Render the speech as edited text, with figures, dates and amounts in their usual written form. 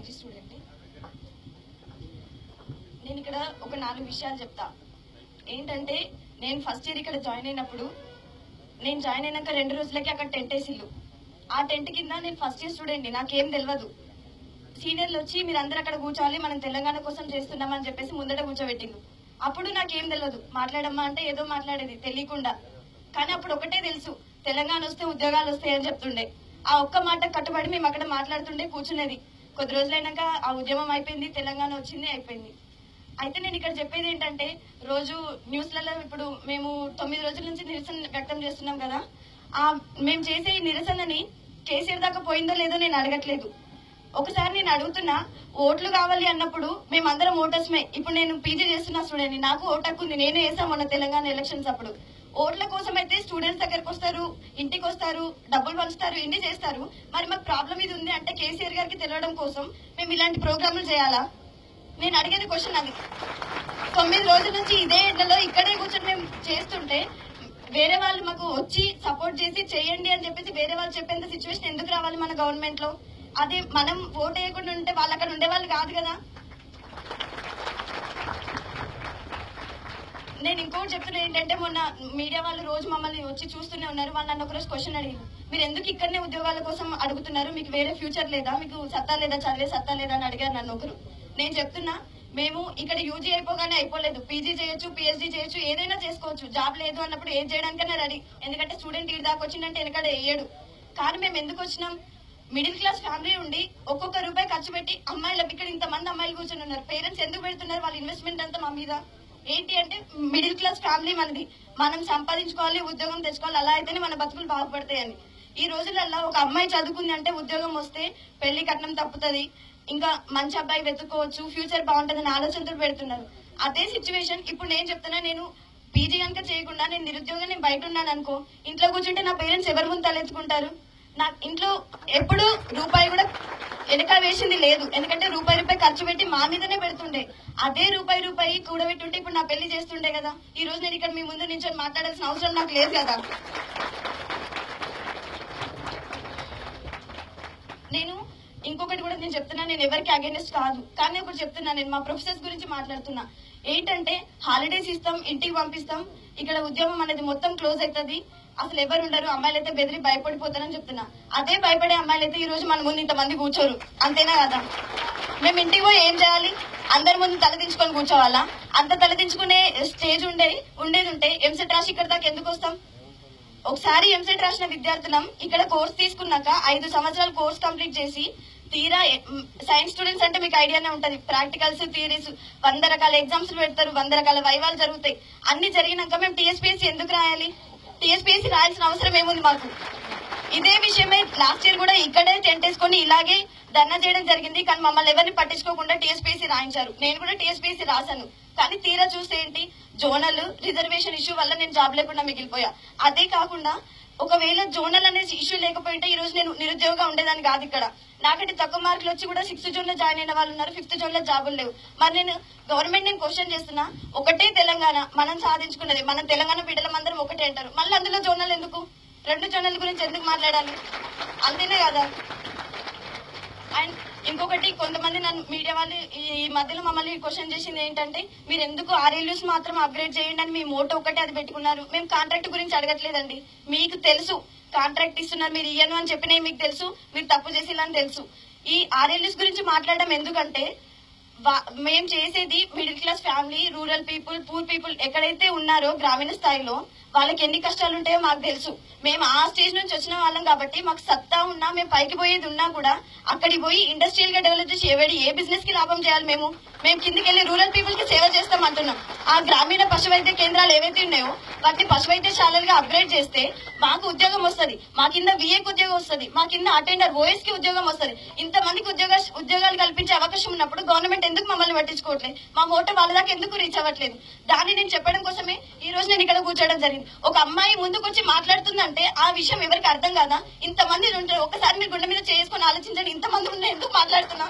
PG student. నేను ఇక్కడ ఒక 4 విషయాలు చెప్తా. ఏంటంటే నేను ఫస్ట్ ఇయర్ ఇక్కడ జాయిన్ అయినప్పుడు, నేను జాయిన్ అయినాక 2 రోజులకి అక్కడ టెంట్ వేసిల్లు. ఆ టెంట్ కింద నేను ఫస్ట్ ఇయర్ స్టూడెంట్, నాకేం తెలియదు. సీనియర్లు వచ్చి మీరందరూ అక్కడ కూర్చోవాలి, మనం తెలంగాణ కోసం చేస్తున్నామని చెప్పేసి ముందట కూర్చోబెట్టిండు. అప్పుడు నాకేం తెలియదు, మాట్లాడమ్మా అంటే ఏదో మాట్లాడేది తెలియకుండా. కానీ అప్పుడు ఒకటే తెలుసు, తెలంగాణ వస్తే ఉద్యోగాలు వస్తాయని చెప్తుండే. ఆ ఒక్క మాట కట్టుబడి మేము అక్కడ మాట్లాడుతుండే కూర్చునేది. కొద్ది రోజులైనాక ఆ ఉద్యమం అయిపోయింది, తెలంగాణ వచ్చింది, అయిపోయింది. అయితే నేను ఇక్కడ చెప్పేది ఏంటంటే, రోజు న్యూస్లలో ఇప్పుడు మేము 9 రోజుల నుంచి నిరసన వ్యక్తం చేస్తున్నాం కదా, మేము చేసే ఈ నిరసనని కేసీఆర్ దాకా పోయిందో లేదో నేను అడగట్లేదు. ఒకసారి నేను అడుగుతున్నా, ఓట్లు కావాలి అన్నప్పుడు మేమందరం ఓటర్స్మే. ఇప్పుడు నేను పీజీ చేస్తున్నా స్టూడెంట్, నాకు ఓటు హక్కు ఉంది, నేనే వేసాం మొన్న తెలంగాణ ఎలక్షన్స్ అప్పుడు. ఓట్ల కోసం అయితే స్టూడెంట్స్ దగ్గరకు వస్తారు, ఇంటికి వస్తారు, డబ్బులు పంచుతారు, ఇన్ని చేస్తారు. మరి మాకు ప్రాబ్లం ఇది ఉంది అంటే కేసీఆర్ గారికి తెలియడం కోసం మేము ఇలాంటి ప్రోగ్రాంలు చేయాలా? నేను అడిగేది క్వశ్చన్ అది. 9 రోజుల నుంచి ఇదే ఎండలో ఇక్కడే కూర్చొని మేము చేస్తుంటే వేరే వాళ్ళు మాకు వచ్చి సపోర్ట్ చేసి చేయండి అని చెప్పేసి వేరే వాళ్ళు చెప్పేంత సిచ్యువేషన్ ఎందుకు రావాలి మన గవర్నమెంట్ లో? అదే మనం ఓట్ వేయకుండా ఉంటే వాళ్ళు అక్కడ ఉండేవాళ్ళు కాదు కదా. నేను ఇంకోటి చెప్తున్నా ఏంటంటే, మొన్న మీడియా వాళ్ళు రోజు మమ్మల్ని వచ్చి చూస్తూనే ఉన్నారు. వాళ్ళు నన్ను ఒకరోజు క్వశ్చన్ అడిగారు, మీరు ఎందుకు ఇక్కడనే ఉద్యోగాల కోసం అడుగుతున్నారు, మీకు వేరే ఫ్యూచర్ లేదా, మీకు సత్తా లేదా, చదివే సత్తా లేదా అని అడిగారు నన్ను ఒకరు. నేను చెప్తున్నా, మేము ఇక్కడ యూజీ అయిపోగానే అయిపోలేదు, పీజీ చేయొచ్చు, పిహెచ్డీ చేయొచ్చు, ఏదైనా చేసుకోవచ్చు. జాబ్ లేదు అన్నప్పుడు ఏది చేయడానికైనా రెడీ. ఎందుకంటే స్టూడెంట్ ఈ దాకా వచ్చిందంటే వెనకడ వేయడు. కానీ మేము ఎందుకు వచ్చినాం, మిడిల్ క్లాస్ ఫ్యామిలీ ఉండి ఒక్కొక్క రూపాయి ఖర్చు పెట్టి అమ్మాయిలు, ఇక్కడ ఇంతమంది అమ్మాయిలు కూర్చొని ఉన్నారు. పేరెంట్స్ ఎందుకు పెడుతున్నారు వాళ్ళ ఇన్వెస్ట్మెంట్ అంతా మా మీద? ఏంటి అంటే, మిడిల్ క్లాస్ ఫ్యామిలీ మనది, మనం సంపాదించుకోవాలి, ఉద్యోగం తెచ్చుకోవాలి, అలా అయితేనే మన బతుకులు బాగుపడతాయని. ఈ రోజులలో ఒక అమ్మాయి చదువుకుంది అంటే ఉద్యోగం వస్తే పెళ్లి కట్నం తప్పుతుంది, ఇంకా మంచి అబ్బాయి వెతుక్కోవచ్చు, ఫ్యూచర్ బాగుంటుందని ఆలోచనతో పెడుతున్నారు. అదే సిచ్యువేషన్ ఇప్పుడు నేను చెప్తున్నా. నేను పీజీ కనుక చేయకుండా నేను నిరుద్యోగం, నేను బయట ఉన్నాను అనుకో, ఇంట్లో కూర్చుంటే నా పేరెంట్స్ ఎవరి ముందు తలెత్తుకుంటారు? నా ఇంట్లో ఎప్పుడు రూపాయి కూడా వెనక వేసింది లేదు. ఎందుకంటే రూపాయి ఖర్చు పెట్టి మా మీదనే పెడుతుండే. అదే రూపాయి కూడబెట్టుంటే ఇప్పుడు నా పెళ్లి చేస్తుండే కదా. ఈ రోజు నేను ఇక్కడ మీ ముందు నించొని మాట్లాడాల్సిన అవసరం నాకు లేదు కదా. నేను ఇంకొకటి కూడా నేను చెప్తున్నా, నేను ఎవరికి అగేనెస్ట్ కాదు, కానీ ఒకటి చెప్తున్నా, నేను మా ప్రొఫెసర్స్ గురించి మాట్లాడుతున్నా. ఏంటంటే, హాలిడేస్ ఇస్తాం, ఇంటికి పంపిస్తాం, ఇక్కడ ఉద్యమం అనేది మొత్తం క్లోజ్ అవుతుంది, అసలు ఎవరు ఉండరు, అమ్మాయిలు అయితే బెదిరి భయపడిపోతారని చెప్తున్నా. అదే భయపడే అమ్మాయిలు అయితే ఈ రోజు మన ముందు ఇంతమంది కూర్చోరు, అంతేనా కదా? మేము ఇంటికి పోయి ఏం చేయాలి, అందరి ముందు తలదించుకొని కూర్చోవాలా? అంత తలదించుకునే స్టేజ్ ఉండేది ఉంటే ఎంసెట్ రాసి ఇక్కడ దాకా ఎందుకు వస్తాం? ఒకసారి ఎంసెట్ రాసిన విద్యార్థులం ఇక్కడ కోర్స్ తీసుకున్నాక 5 సంవత్సరాలు కోర్స్ కంప్లీట్ చేసి తీరా, సైన్స్ స్టూడెంట్స్ అంటే మీకు ఐడియానే ఉంటది, ప్రాక్టికల్స్, థియరీస్, 100 రకాల ఎగ్జామ్స్ పెడతారు, 100 రకాల వైవాలు జరుగుతాయి. అన్ని జరిగినాక మేము టీఎస్పీఎస్సీ ఎందుకు రాయాలి? టీఎస్పీఎస్సీ రాయాల్సిన అవసరం ఏముంది మాకు? ఇదే విషయమే లాస్ట్ ఇయర్ కూడా ఇక్కడే టెంట్ వేసుకొని ఇలాగే ధర్నా చేయడం జరిగింది. కానీ మమ్మల్ని ఎవరిని పట్టించుకోకుండా టీఎస్పీఎస్సీ రాయించారు. నేను కూడా టీఎస్పీఎస్సీ రాశాను. కానీ తీరా చూస్తే ఏంటి, జోనల్ రిజర్వేషన్ ఇష్యూ వల్ల నేను జాబ్ లేకుండా మిగిలిపోయా. అదే కాకుండా ఒకవేళ జోనల్ అనే ఇష్యూ లేకపోయింటే ఈ రోజు నేను నిరుద్యోగంగా ఉండేదాన్ని కాదు. ఇక్కడ నాకంటే తక్కువ మార్కులు వచ్చి కూడా 6th జోన్ లో జాయిన్ అయిన వాళ్ళు ఉన్నారు, 5th జోన్ లో జాబులు లేవు. మరి నేను గవర్నమెంట్ నేను క్వశ్చన్ చేస్తున్నా, ఒకటే తెలంగాణ మనం సాధించుకున్నది, మనం తెలంగాణ బిడ్డలం అందరం ఒకటే అంటారు, మళ్ళీ అందులో జోనల్ ఎందుకు? 2 జోనల్ గురించి ఎందుకు మాట్లాడాలి? అంతేనే కదా. అండ్ ఇంకొకటి, కొంతమంది నన్ను మీడియా వాళ్ళు ఈ మధ్యలో మమ్మల్ని క్వశ్చన్ చేసింది ఏంటంటే, మీరు ఎందుకు RLUs మాత్రం అప్గ్రేడ్ చేయండి అని మీ మోటో ఒకటే అది పెట్టుకున్నారు. మేము కాంట్రాక్ట్ గురించి అడగట్లేదండి. మీకు తెలుసు కాంట్రాక్ట్ ఇస్తున్నారు, మీరు ఇయ్యను అని చెప్పినవి మీకు తెలుసు, మీరు తప్పు చేసేలా తెలుసు. ఈ RLUs గురించి మాట్లాడడం ఎందుకంటే, మేము చేసేది middle class family, rural people, poor people ఎక్కడైతే ఉన్నారో గ్రామీణ స్థాయిలో వాళ్ళకి ఎన్ని కష్టాలు ఉంటాయో మాకు తెలుసు. మేము ఆ స్టేజ్ నుంచి వచ్చిన వాళ్ళం కాబట్టి మాకు సత్తా ఉన్నా, మేము పైకి పోయేది ఉన్నా కూడా అక్కడికి పోయి ఇండస్ట్రియల్ గా డెవలప్ చేసి ఏ బిజినెస్ కి లాభం చేయాలి? మేము కిందికి వెళ్ళి రూరల్ పీపుల్ కి సేవ చేస్తాం అంటున్నాం. ఆ గ్రామీణ పశు వైద్య కేంద్రాలు ఏవైతే ఉన్నాయో వాటిని పశు వైద్యశాలలుగా అప్గ్రేడ్ చేస్తే మాకు ఉద్యోగం వస్తుంది, మా కింద VAకి ఉద్యోగం వస్తుంది, మా కింద అటెండర్ OS కి ఉద్యోగం వస్తుంది. ఇంతమందికి ఉద్యోగాలు కల్పించే అవకాశం ఉన్నప్పుడు గవర్నమెంట్ ఎందుకు మమ్మల్ని పట్టించుకోవట్లేదు? మా మోటో వాళ్ళ దాకా ఎందుకు రీచ్ అవ్వట్లేదు? దాన్ని నేను చెప్పడం కోసమే ఈ రోజు నేను ఇక్కడ కూర్చోవడం జరిగింది. ఒక అమ్మాయి ముందుకు వచ్చి మాట్లాడుతుందంటే ఆ విషయం ఎవరికి అర్థం కాదా? ఇంతమంది ఉంటారు, ఒకసారి మీరు గుండె మీద చేసుకొని ఆలోచించండి, ఇంతమంది ఉంటే ఎందుకు మాట్లాడుతున్నా?